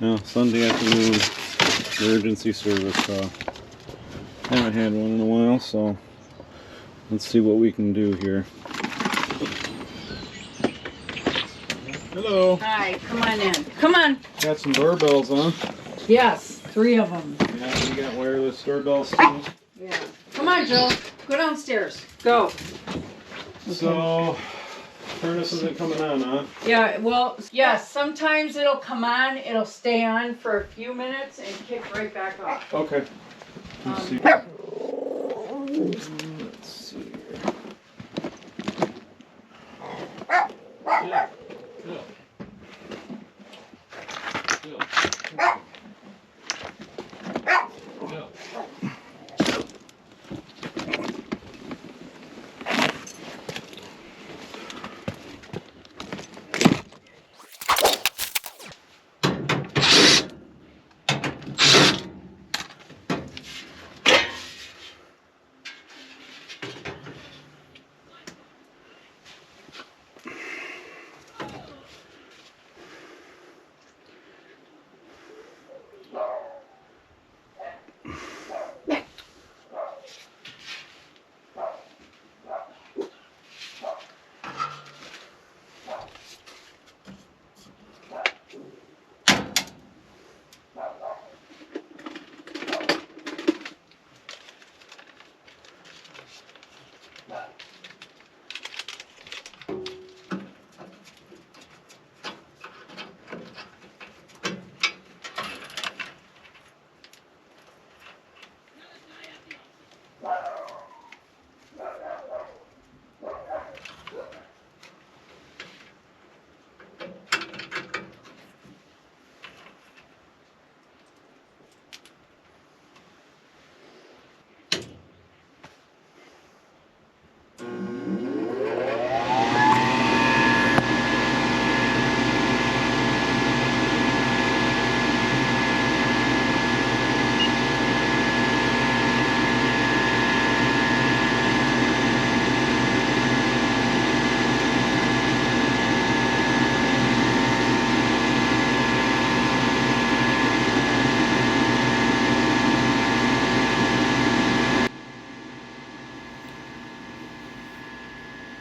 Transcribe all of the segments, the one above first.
No, Sunday afternoon, emergency service call. Haven't had one in a while, so let's see what we can do here. Hello. Hi, come on in. Come on. Got some doorbells on. Yes, 3 of them. Yeah, we got wireless doorbells too. Yeah. Come on, Joe. Go downstairs. Go. So, furnace isn't coming on, huh? Yeah, well, yes, sometimes it'll come on, it'll stay on for a few minutes and kick right back off. Okay. Let's see. Let's see here. Yeah. Good. Good. Good.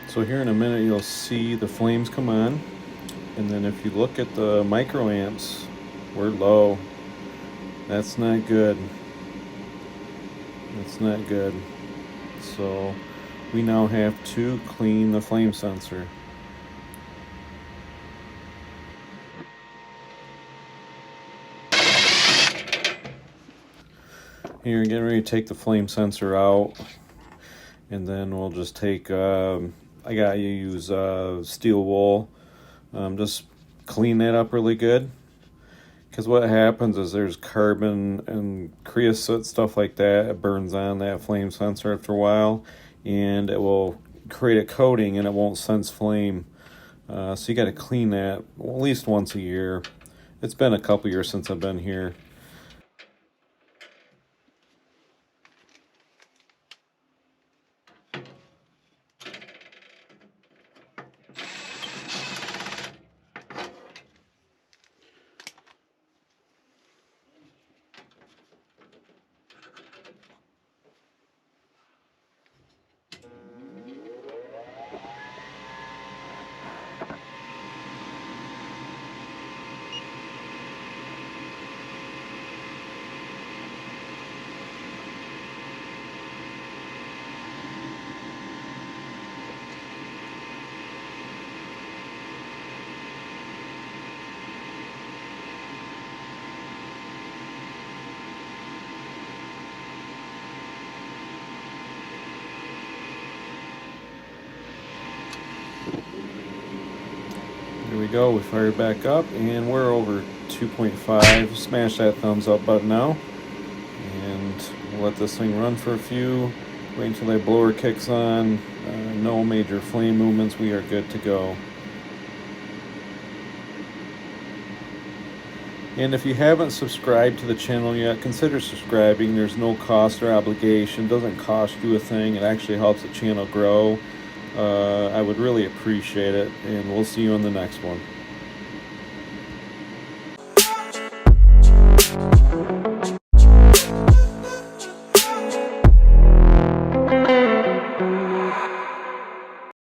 So here in a minute you'll see the flames come on, and then if you look at the microamps, we're low. That's not good. That's not good. So we now have to clean the flame sensor. Here, getting ready to take the flame sensor out, and then we'll just take I gotta use steel wool. Just clean that up really good, because what happens is there's carbon and creosote, stuff like that. It burns on that flame sensor after a while, and it will create a coating and it won't sense flame. So you got to clean that at least once a year. It's been a couple years since I've been here. Here we go, we fired back up and we're over 2.5. Smash that thumbs up button now. And we'll let this thing run for a few. Wait until that blower kicks on. No major flame movements, we are good to go. And if you haven't subscribed to the channel yet, consider subscribing. There's no cost or obligation. It doesn't cost you a thing. It actually helps the channel grow. I would really appreciate it, and we'll see you on the next one.